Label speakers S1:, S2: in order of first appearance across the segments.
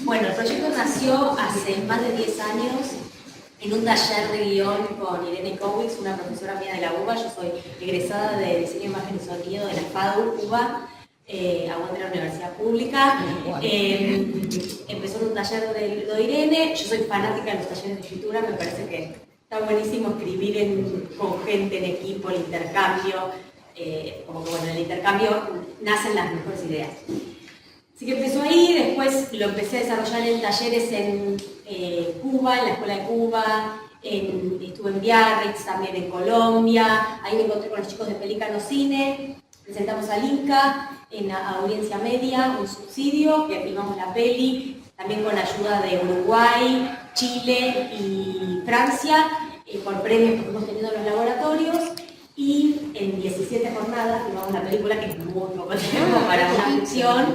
S1: Bueno, el proyecto nació hace más de 10 años en un taller de guión con Irene Kowitz, una profesora mía de la UBA. Yo soy egresada de Diseño, Imagen y Sonido de la FADU, UBA, aguante la universidad pública. Empezó en un taller de Irene. Yo soy fanática de los talleres de escritura, me parece que está buenísimo escribir con gente, en equipo, el intercambio. Como que bueno, en el intercambio nacen las mejores ideas. Así que empezó ahí, después lo empecé a desarrollar en talleres en Cuba, en la Escuela de Cuba, estuve en Biarritz, también en Colombia, ahí me encontré con los chicos de Pelícano Cine, presentamos al Inca en Audiencia Media, un subsidio, que filmamos la peli, también con ayuda de Uruguay, Chile y Francia, por premios que hemos tenido en los laboratorios. Y en 17 jornadas filmamos la película, que es muy poco tiempo para una ficción.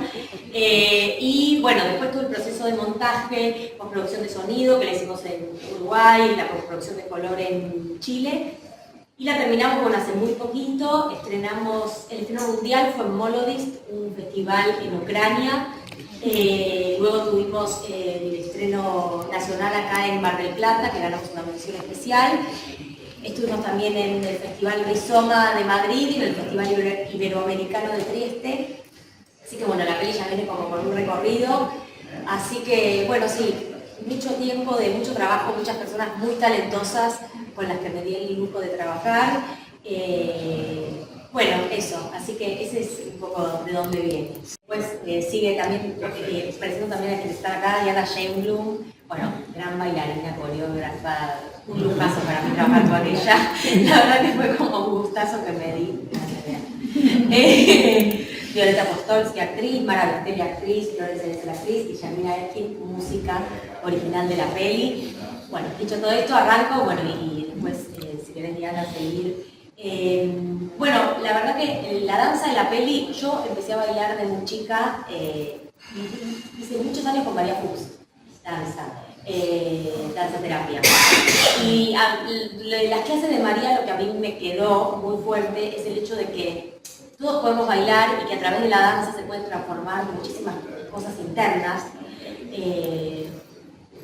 S1: Y bueno, después todo el proceso de montaje, postproducción de sonido, que la hicimos en Uruguay, la postproducción de color en Chile. Y la terminamos, bueno, hace muy poquito, estrenamos, el estreno mundial fue en Molodist, un festival en Ucrania. Luego tuvimos el estreno nacional acá en Mar del Plata, que ganamos una mención especial. Estuvimos también en el Festival Rizoma de Madrid y en el Festival Iberoamericano de Trieste. Así que bueno, la peli ya viene como con un recorrido. Así que bueno, sí, mucho tiempo, de mucho trabajo, muchas personas muy talentosas con las que me di el lujo de trabajar. Bueno, eso, así que ese es un poco de dónde viene. Después sigue también, pareciendo también a quien está acá, Diana Scheinblum, bueno, gran bailarina, coreógrafa, un lujazo para mí trabajar con ella. La verdad que fue como un gustazo que me di. Violeta Postolsky, actriz, Mara Viteri, actriz, Flores Ceres, la actriz, y Yamina Erkin, música original de la peli. Bueno, dicho todo esto, arranco, bueno, y después, si querés, Diana, seguir. Bueno, la verdad que la danza de la peli, yo empecé a bailar de muy chica, hice muchos años con María Fuchs, danza terapia. Y las clases de María, lo que a mí me quedó muy fuerte es el hecho de que todos podemos bailar y que a través de la danza se pueden transformar muchísimas cosas internas,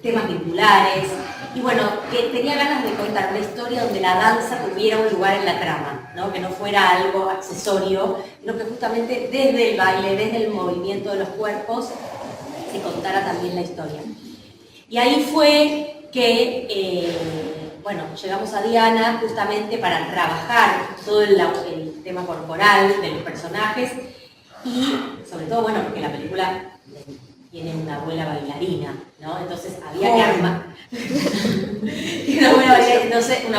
S1: temas vinculares, y bueno, que tenía ganas de contar una historia donde la danza tuviera un lugar en la trama, ¿no? Que no fuera algo accesorio, sino que justamente desde el baile, desde el movimiento de los cuerpos, se contara también la historia. Y ahí fue que, bueno, llegamos a Diana justamente para trabajar todo el tema corporal de los personajes y sobre todo, bueno, porque la película tiene una abuela bailarina, ¿no? Entonces había que armar... una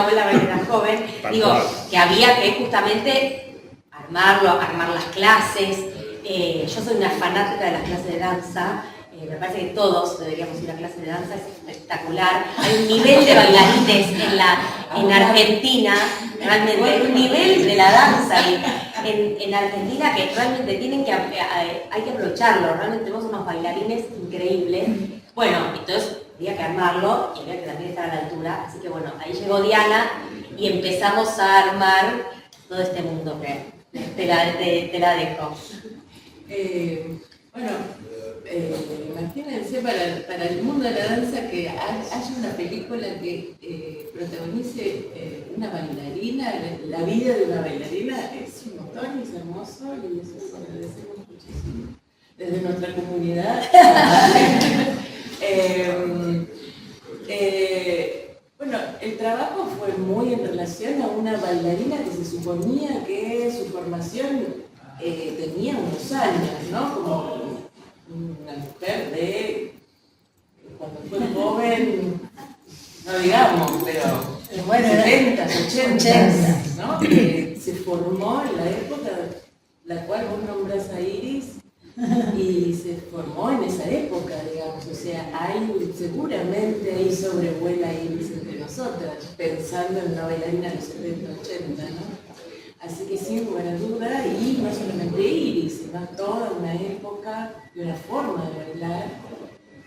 S1: abuela bailarina joven, digo, que había que justamente armar las clases. Yo soy una fanática de las clases de danza. Me parece que todos deberíamos ir a clases de danza, es espectacular. Hay un nivel de bailarines en Argentina, realmente, hay un nivel de la danza en Argentina que realmente hay que aprovecharlo. Realmente tenemos unos bailarines increíbles. Bueno, entonces había que armarlo y había que también estar a la altura. Así que bueno, ahí llegó Diana y empezamos a armar todo este mundo que te la dejo.
S2: Bueno, imagínense para el mundo de la danza que haya una película que protagonice una bailarina, la vida de una bailarina, es un montón, es hermoso y eso se agradecemos muchísimo desde nuestra comunidad. Bueno, el trabajo fue muy en relación a una bailarina que se suponía que su formación tenía unos años, ¿no? Como una mujer de cuando fue joven, no digamos, pero bueno, 70, 80, ¿no? Que se formó en la época la cual vos nombrás a Iris y se formó en esa época, digamos, o sea, seguramente ahí sobrevuela Iris entre nosotras, pensando en una bailarina de los 70, 80, ¿no? Así que sin lugar a duda, y no solamente Iris, sino toda una época y una forma de bailar,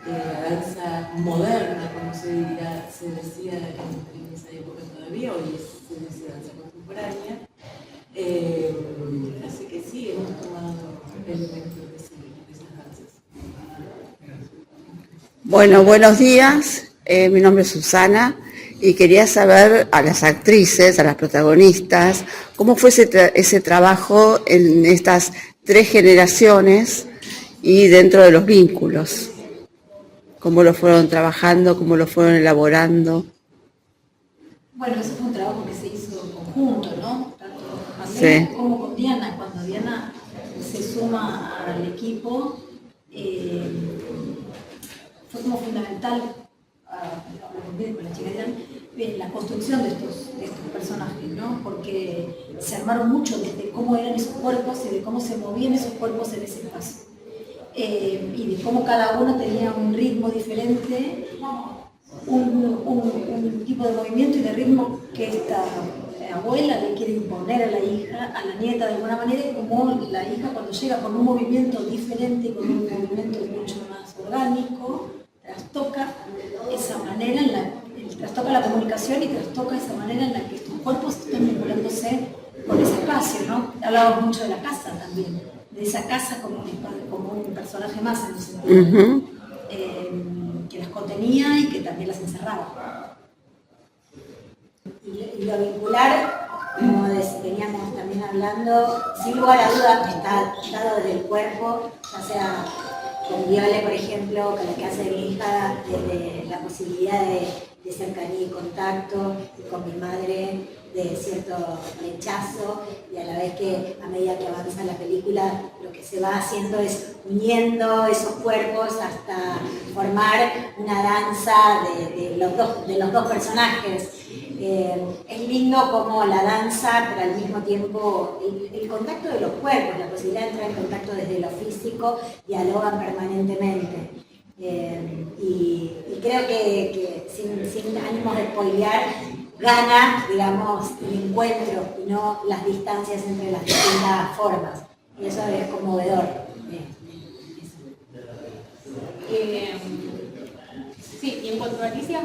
S2: la danza moderna, como se decía en esa época todavía, hoy se dice danza contemporánea. Así que sí, hemos tomado elementos de esas danzas.
S3: Bueno, buenos días. Mi nombre es Susana y quería saber a las actrices, a las protagonistas, cómo fue ese trabajo en estas 3 generaciones y dentro de los vínculos. Cómo lo fueron trabajando, cómo lo fueron elaborando.
S1: Bueno, ese fue un trabajo que se hizo en conjunto, ¿no? Tanto con
S3: Sí.
S1: como con Diana. Cuando Diana se suma al equipo, fue como fundamental, con la chica Diana, la construcción de estos personajes, ¿no? Porque se armaron mucho desde cómo eran esos cuerpos y de cómo se movían esos cuerpos en ese espacio. Y de cómo cada uno tenía un ritmo diferente, un tipo de movimiento y de ritmo que esta abuela le quiere imponer a la hija, a la nieta de alguna manera, y como la hija cuando llega con un movimiento diferente y con un movimiento mucho más orgánico, trastoca esa manera trastoca la comunicación y trastoca esa manera en la que estos cuerpos están vinculándose con ese espacio, ¿no? Hablábamos mucho de la casa también, de esa casa como un personaje más en ese sentido, que las contenía y que también las encerraba.
S4: Y lo vincular, como veníamos también hablando, sin lugar a dudas está dado desde el cuerpo, ya sea con Viole, por ejemplo, con lo que hace mi hija, desde la posibilidad de cercanía y contacto, y con mi madre, de cierto rechazo, y a la vez que a medida que avanza la película, lo que se va haciendo es uniendo esos cuerpos hasta formar una danza de los dos personajes. Es lindo como la danza, pero al mismo tiempo el contacto de los cuerpos, la posibilidad de entrar en contacto desde lo físico, dialogan permanentemente. Y creo que sin ánimos de spoilear, gana, digamos, el encuentro y no las distancias entre las distintas formas. Y eso es conmovedor.
S5: Sí, y en cuanto a Alicia,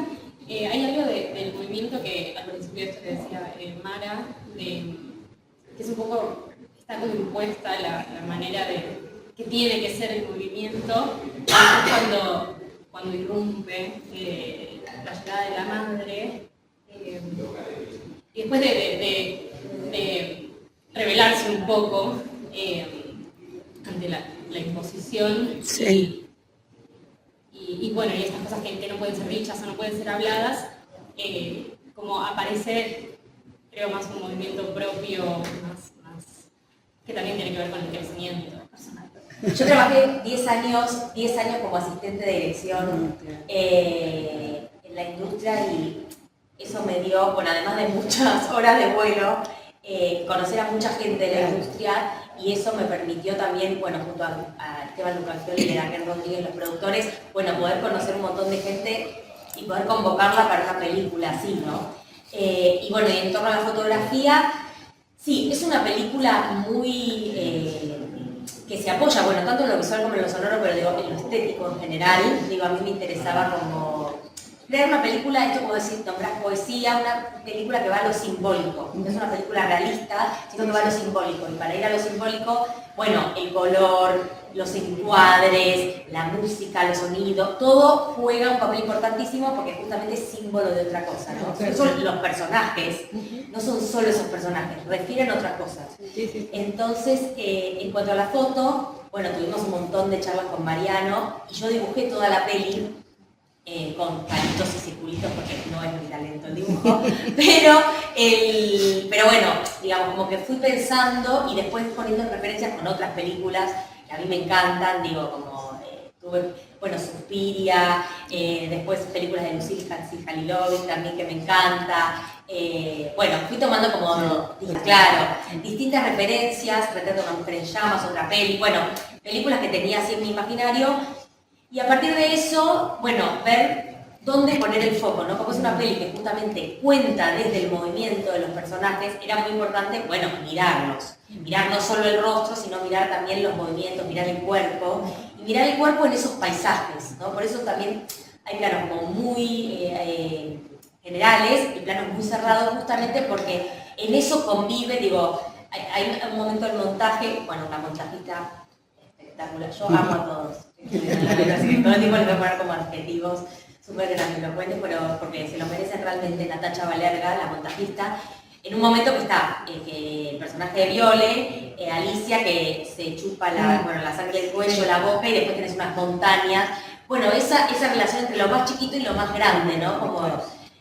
S5: hay algo del movimiento que al principio esto que decía Mara, que es un poco, está como impuesta la manera que tiene que ser el movimiento, cuando irrumpe la llegada de la madre, y después de rebelarse un poco ante la imposición.
S3: Sí.
S5: Y bueno, y estas cosas que no pueden ser dichas o no pueden ser habladas, como aparece, creo, más un movimiento propio, más que también tiene que ver con el crecimiento personal.
S1: Yo trabajé 10 años como asistente de dirección en la industria y eso me dio, bueno, además de muchas horas de vuelo, conocer a mucha gente de la industria y eso me permitió también, bueno, junto a Esteban Lucasfioli y a Raquel Rodríguez, los productores, bueno, poder conocer un montón de gente y poder convocarla para una película así, ¿no? Y bueno, y en torno a la fotografía, sí, es una película muy que se apoya, bueno, tanto en lo visual como en lo sonoro, pero digo, en lo estético en general, digo, a mí me interesaba como crear una película, esto como decir, nombrar poesía, una película que va a lo simbólico, no es una película realista, sino que va a lo simbólico, y para ir a lo simbólico, bueno, el color, los encuadres, la música, los sonidos, todo juega un papel importantísimo porque justamente es símbolo de otra cosa, ¿no? No son los personajes, no son solo esos personajes, refieren a otras cosas. Entonces, en cuanto a la foto, bueno, tuvimos un montón de charlas con Mariano y yo dibujé toda la peli con palitos y circulitos porque no es mi talento el dibujo, pero bueno, digamos, como que fui pensando y después poniendo en referencias con otras películas que a mí me encantan, digo, como tuve, bueno, Suspiria, después películas de Lucille Halilovic también que me encanta, bueno, fui tomando como, claro, distintas referencias, Retrato de una mujer en llamas, otra peli, bueno, películas que tenía así en mi imaginario. Y a partir de eso, bueno, ver dónde poner el foco, ¿no? Como es una peli que justamente cuenta desde el movimiento de los personajes, era muy importante, bueno, mirarlos. Mirar no solo el rostro, sino mirar también los movimientos, mirar el cuerpo. Y mirar el cuerpo en esos paisajes, ¿no? Por eso también hay planos como muy generales y planos muy cerrados, justamente porque en eso convive, digo, hay un momento del montaje, bueno, la montajista espectacular. Yo amo a todos. Así que todo el tiempo les voy a poner como adjetivos súper grandilocuentes, pero porque se lo merece realmente Natacha Balerga, la montajista. En un momento que está que el personaje de Viole, Alicia, que se chupa la sangre del cuello, la boca, y después tenés unas montañas. Bueno, esa relación entre lo más chiquito y lo más grande, ¿no? Como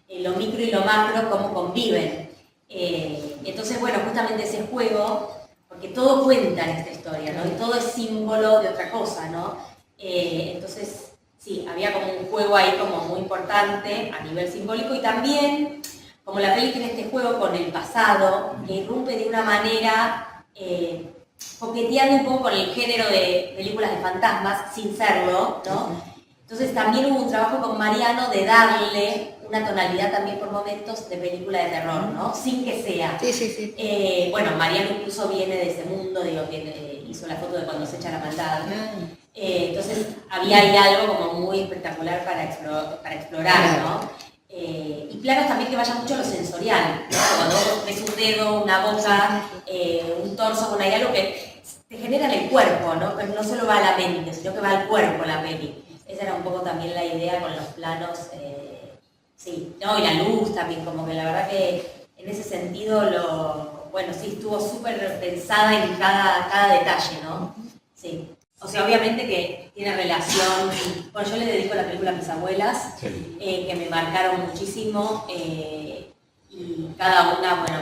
S1: lo micro y lo macro, cómo conviven. Entonces, bueno, justamente ese juego, porque todo cuenta en esta historia, ¿no? Y todo es símbolo de otra cosa, ¿no? Entonces, sí, había como un juego ahí como muy importante a nivel simbólico, y también, como la peli tiene este juego con el pasado, que irrumpe de una manera coqueteando un poco con el género de películas de fantasmas, sin serlo, ¿no? Entonces también hubo un trabajo con Mariano de darle una tonalidad también por momentos de película de terror, ¿no? Sin que sea.
S3: Sí.
S1: Bueno, Mariano incluso viene de ese mundo, digo, que hizo la foto de cuando se echa la maldad. Entonces había ahí algo como muy espectacular para explorar, ¿no? Y planos también que vayan mucho a lo sensorial, ¿no? Cuando vos ves un dedo, una boca, un torso, bueno, hay algo que te genera en el cuerpo, ¿no? Que no solo va a la mente, sino que va al cuerpo la peli. Esa era un poco también la idea con los planos, sí, ¿no? Y la luz también, como que la verdad que en ese sentido, bueno, sí, estuvo súper pensada en cada detalle, ¿no? Sí. O sea, obviamente que tiene relación, bueno, yo le dedico la película a mis abuelas, que me marcaron muchísimo, y cada una, bueno,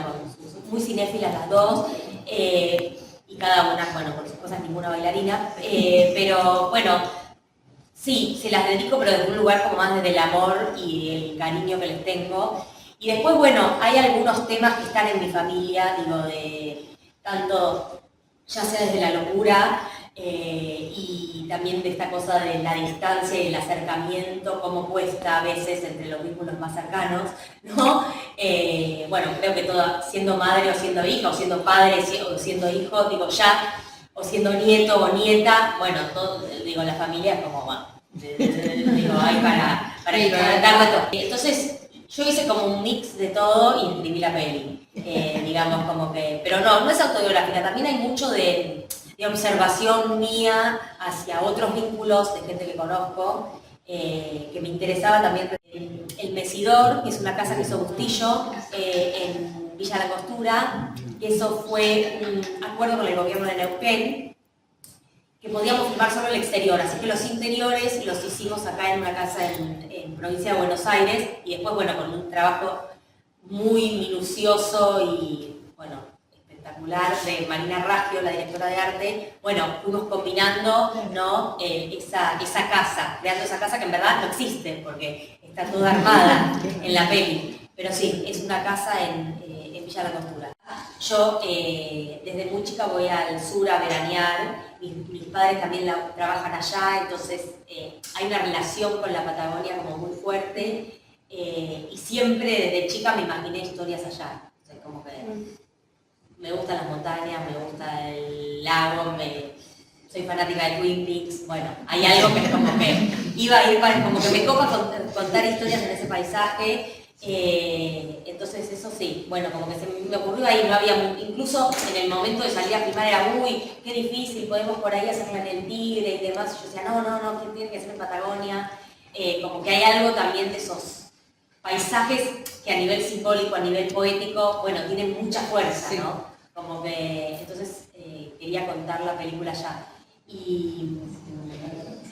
S1: muy cinéfilas las dos, y cada una, bueno, por sus cosas, ninguna bailarina, pero bueno, sí, se las dedico, pero desde un lugar como más desde el amor y el cariño que les tengo. Y después, bueno, hay algunos temas que están en mi familia, digo, de tanto, ya sea desde la locura, y también de esta cosa de la distancia y el acercamiento, cómo cuesta a veces entre los vínculos más cercanos, ¿no? Bueno, creo que todo, siendo madre o siendo hija, o siendo padre o siendo hijo, digo, ya, o siendo nieto o nieta, bueno, todo, digo, la familia es como, bueno, digo, hay para explorar de todo. Entonces, yo hice como un mix de todo y escribí la peli, digamos, como que, pero no es autobiográfica, también hay mucho de observación mía hacia otros vínculos de gente que conozco, que me interesaba también. El Mesidor, que es una casa que hizo Bustillo en Villa La Costura, eso fue un acuerdo con el gobierno de Neuquén, que podíamos filmar solo el exterior, así que los interiores los hicimos acá en una casa en provincia de Buenos Aires, y después, bueno, con un trabajo muy minucioso y, bueno, espectacular de Marina Raggio, la directora de arte, bueno, fuimos combinando, ¿no? esa casa, creando esa casa que en verdad no existe, porque está toda armada en la peli, pero sí, es una casa en Villa La Costura. Yo desde muy chica voy al sur a veranear, mis padres también trabajan allá, entonces hay una relación con la Patagonia como muy fuerte, y siempre desde chica me imaginé historias allá, o sea, como que me gustan las montañas, me gusta el lago, soy fanática de Twin Peaks, bueno, hay algo que como que iba a ir como que me copa contar historias en ese paisaje. Entonces eso sí, bueno, como que se me ocurrió ahí, no había, incluso en el momento de salir a filmar era, uy, qué difícil, podemos por ahí hacerla en el Tigre y demás, y yo decía, no, ¿qué tiene que ser en Patagonia? Como que hay algo también de esos paisajes que a nivel simbólico, a nivel poético, bueno, tienen mucha fuerza, sí, ¿no? Como que, entonces quería contar la película ya. Y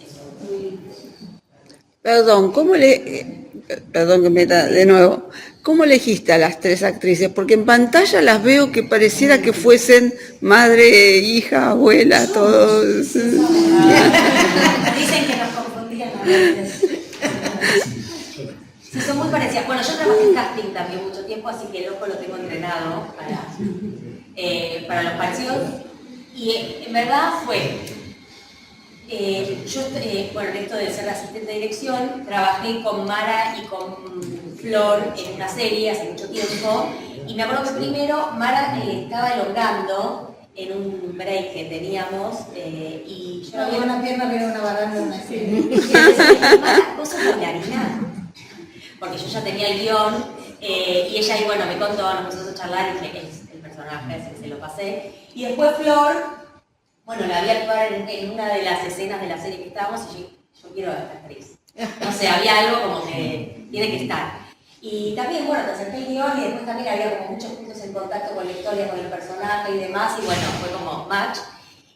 S1: eso.
S3: Perdón, perdón que meta de nuevo, ¿cómo elegiste a las tres actrices? Porque en pantalla las veo que pareciera que fuesen madre, hija, abuela, todos.
S1: Dicen que nos confundían a veces. Sí, son muy parecidas. Bueno, yo trabajé en casting también mucho tiempo, así que el ojo lo tengo entrenado para los parecidos. Y en verdad fue... yo, bueno, en esto de ser asistente de dirección, trabajé con Mara y con Flor en una serie hace mucho tiempo, y me acuerdo que primero Mara estaba elongando en un break que teníamos, y yo
S6: había una pierna que era una baranda en una serie.
S1: Y yo decía, Mara, ¿vos sos bailarina? Porque yo ya tenía el guión, y ella ahí, bueno, me contó, nos pusimos a charlar, y dije, es el personaje, se lo pasé. Y después Flor bueno, la vi actuar en una de las escenas de la serie que estábamos y yo quiero a esta actriz. No sé, había algo como que tiene que estar. Y también, bueno, te acerqué el guión y después también había como muchos puntos en contacto con la historia, con el personaje y demás, y bueno, fue como match.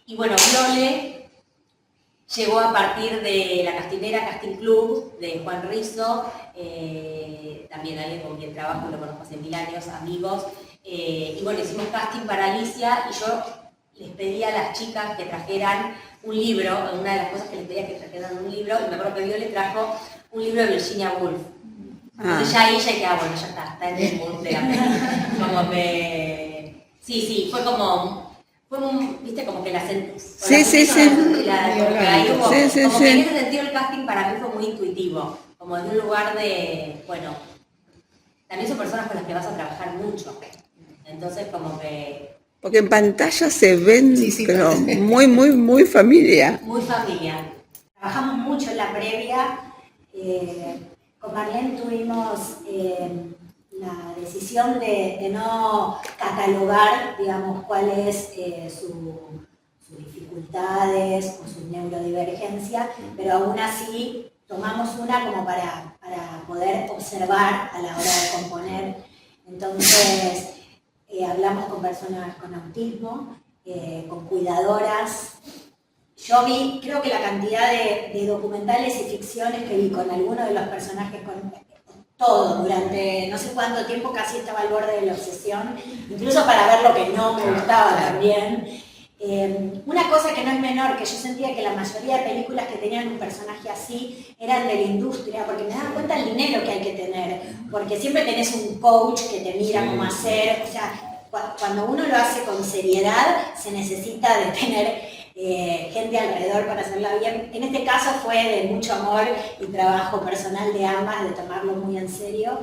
S1: Y bueno, Viole llegó a partir de la castinera Casting Club de Juan Rizzo, también alguien con quien trabajo, lo conozco hace 1000 años, amigos. Y bueno, hicimos casting para Alicia y yo les pedí a las chicas que trajeran un libro, una de las cosas que les pedía que trajeran un libro, y me acuerdo que Viole trajo un libro de Virginia Woolf. Entonces ya ahí ya queda, bueno, ya está en el mood de la película. Como que, sí, fue como, viste, como que la sentí.
S3: Sí.
S1: Como que ahí hubo,
S3: Sí.
S1: como que en ese sentido el casting para mí fue muy intuitivo, como de un lugar de, bueno, también son personas con las que vas a trabajar mucho. Entonces como que...
S3: Porque en pantalla se ven,
S6: Sí,
S3: pero
S6: parece.
S3: muy familia.
S1: Muy familiar.
S4: Trabajamos mucho en la previa. Con Marlene tuvimos la decisión de no catalogar, digamos, cuál es sus dificultades o su neurodivergencia, pero aún así tomamos una como para poder observar a la hora de componer. Entonces, hablamos con personas con autismo, con cuidadoras. Yo vi, creo que la cantidad de documentales y ficciones que vi con algunos de los personajes, con todo, durante no sé cuánto tiempo, casi estaba al borde de la obsesión, incluso para ver lo que no me gustaba también. Una cosa que no es menor, que yo sentía que la mayoría de películas que tenían un personaje así eran de la industria, porque me daba cuenta el dinero que hay que tener, porque siempre tenés un coach que te mira cómo hacer, o sea, cuando uno lo hace con seriedad, se necesita de tener gente alrededor para hacerla bien. En este caso fue de mucho amor y trabajo personal de ambas, de tomarlo muy en serio,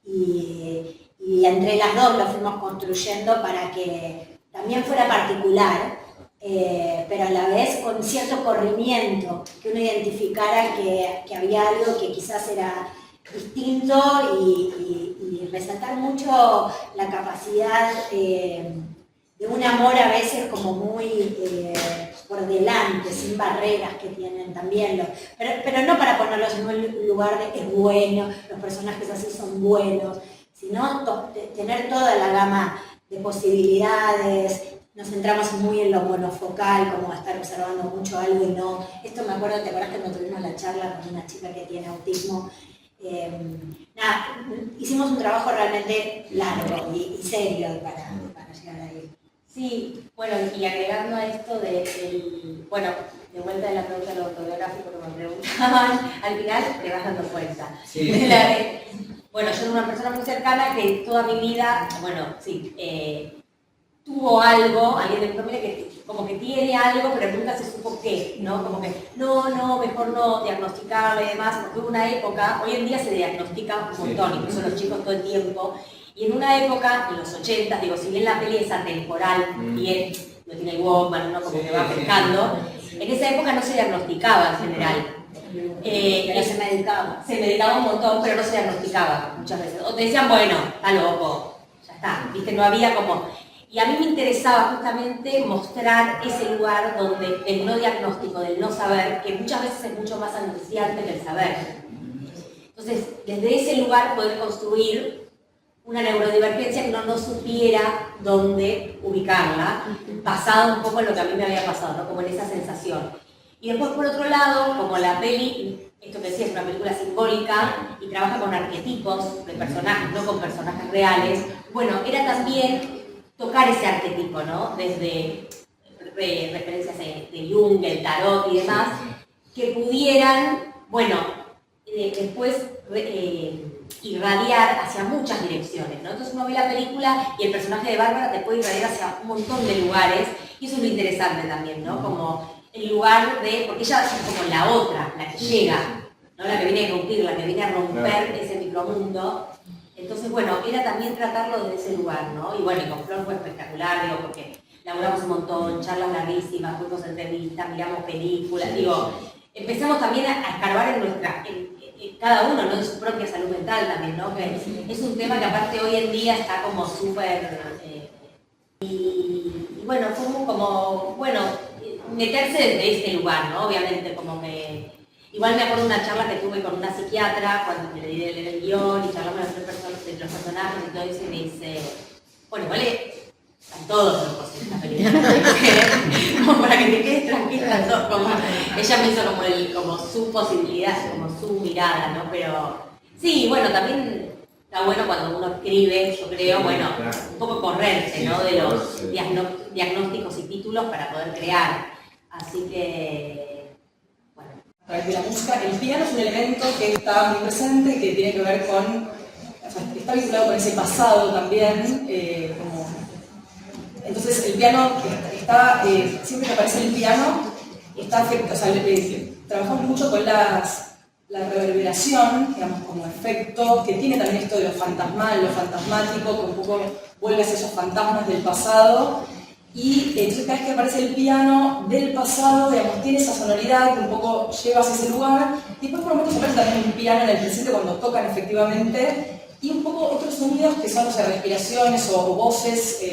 S4: y entre las dos lo fuimos construyendo para que también fuera particular, pero a la vez con cierto corrimiento, que uno identificara que había algo que quizás era distinto y resaltar mucho la capacidad de un amor a veces como muy por delante, sin barreras que tienen también, pero no para ponerlos en un lugar de es bueno, los personajes así son buenos, sino tener toda la gama de posibilidades. Nos centramos muy en lo monofocal, como estar observando mucho algo y no. Esto me acuerdo, ¿te acuerdas cuando tuvimos la charla con una chica que tiene autismo? Hicimos un trabajo realmente largo y serio para llegar ahí.
S1: Sí, bueno, y agregando a esto bueno, de vuelta de la pregunta de lo autobiográfico que me preguntaban, al final te vas dando cuenta.
S7: Sí.
S1: Bueno, yo soy una persona muy cercana que toda mi vida, bueno, sí, tuvo algo, alguien de mi familia que como que tiene algo, pero nunca se supo qué, ¿no? Como que, no, mejor no diagnosticarlo y demás, porque hubo una época, hoy en día se diagnostica un montón, incluso los chicos todo el tiempo, y en una época, en los 80, digo, si bien la peli es atemporal, bien, no tiene el Walkman, ¿no? Como que va pescando, en esa época no se diagnosticaba en general.
S4: Pero se medicaba.
S1: Se medicaba un montón, pero no se diagnosticaba muchas veces. O te decían, bueno, está loco, ya está, ¿viste? No había como... Y a mí me interesaba justamente mostrar ese lugar donde el no diagnóstico, del no saber, que muchas veces es mucho más angustiante que el saber. Entonces, desde ese lugar poder construir una neurodivergencia que no supiera dónde ubicarla, basado un poco en lo que a mí me había pasado, ¿no? Como en esa sensación. Y después, por otro lado, como la peli, esto que decía, es una película simbólica y trabaja con arquetipos de personajes, no con personajes reales, bueno, era también tocar ese arquetipo, ¿no? Desde referencias de Jung, el tarot y demás, que pudieran, bueno, después irradiar hacia muchas direcciones, ¿no? Entonces uno ve la película y el personaje de Bárbara te puede irradiar hacia un montón de lugares, y eso es lo interesante también, ¿no? Como el lugar de, porque ella es como la otra, la que llega, ¿no? La que viene a irrumpir, la que viene a romper ese micromundo. Entonces, bueno, era también tratarlo desde ese lugar, ¿no? Y bueno, y con Flor fue espectacular, digo, porque laburamos un montón, charlas larguísimas, fuimos a entrevistas, miramos películas, digo, empezamos también a escarbar en cada uno, ¿no? En su propia salud mental también, ¿no? Que es un tema que aparte hoy en día está como súper... y bueno, fuimos como, bueno, meterse desde ese lugar, ¿no? Obviamente, como que... Igual me acuerdo de una charla que tuve con una psiquiatra cuando le di de leer el guión y charlamos de los personajes y todo eso y me dice, bueno, igual están todos locos en esta película, como para que te quedes tranquila, como, ella me hizo como su posibilidad, como su mirada, ¿no? Pero sí, bueno, también está bueno cuando uno escribe, yo creo, bueno, un poco correrse, ¿no? De los diagnósticos y títulos para poder crear, así que, bueno.
S7: A través de la música, el piano es un elemento que está muy presente, que tiene que ver con, o sea, está vinculado con ese pasado también, entonces el piano está, siempre que aparece el piano, está afectado, o sea, trabajamos mucho con la reverberación, digamos, como efecto, que tiene también esto de lo fantasmal, lo fantasmático, que un poco vuelve a esos fantasmas del pasado. Y entonces cada vez que aparece el piano del pasado, digamos, tiene esa sonoridad que un poco lleva hacia ese lugar. Y después por momentos aparece también un piano en el presente cuando tocan efectivamente. Y un poco otros sonidos que son, o sea, respiraciones o voces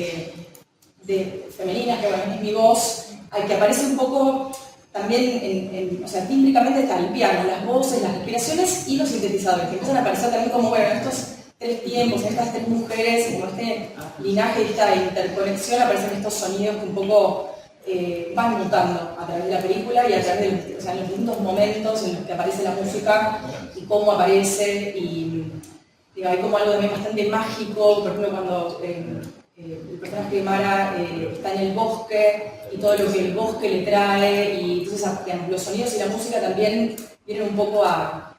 S7: femeninas, que bueno, es mi voz, que aparece un poco también, o sea, tímbricamente está el piano, las voces, las respiraciones y los sintetizadores, que empiezan a aparecer también como, bueno, estos tres tiempos, estas tres mujeres, como este linaje, esta interconexión, aparecen estos sonidos que un poco van mutando a través de la película y a través de los distintos momentos en los que aparece la música y cómo aparece, y digo, hay como algo también bastante mágico, por ejemplo, cuando el personaje de Mara está en el bosque y todo lo que el bosque le trae, y entonces digamos, los sonidos y la música también vienen un poco a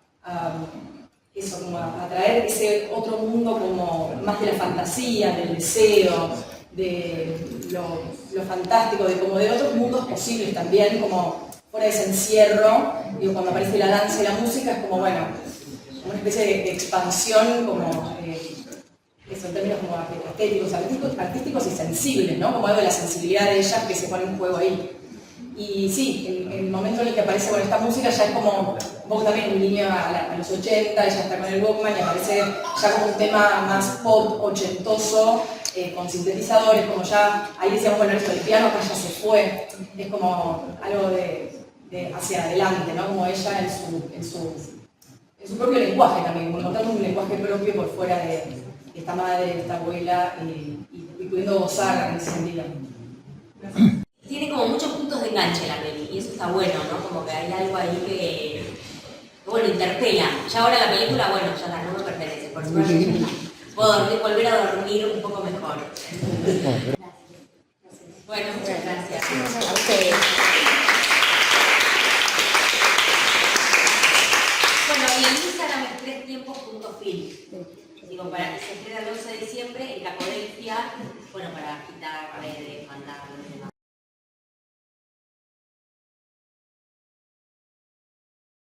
S7: eso, como a traer ese otro mundo como más de la fantasía, del deseo, de lo fantástico, de como de otros mundos posibles también, como fuera de ese encierro. Digo, cuando aparece la danza y la música es como, bueno, una especie de expansión, como eso en términos como estéticos, artísticos y sensibles, ¿no? Como algo de la sensibilidad de ellas que se pone en juego ahí. Y sí, el momento en el que aparece con esta música ya es como un poco también un guiño a los 80, ella está con el Walkman y aparece ya como un tema más pop, ochentoso, con sintetizadores, como ya, ahí decíamos, bueno, esto del piano acá ya se fue, es como algo de hacia adelante, ¿no? Como ella en su propio lenguaje también, encontrando un lenguaje propio por fuera de esta madre, de esta abuela, y pudiendo gozar en ese sentido.
S1: Tiene como muchos puntos de enganche la peli, y eso está bueno, ¿no? Como que hay algo ahí que bueno, interpela. Ya ahora la película, bueno, ya no me pertenece, por suerte. Puedo volver a dormir un poco mejor. Gracias. Bueno, muchas gracias.
S3: A ustedes.
S1: Bueno, y en Instagram es trestiempos.film. Digo, para que se estrene el 11 de diciembre en Capodelfia, bueno, para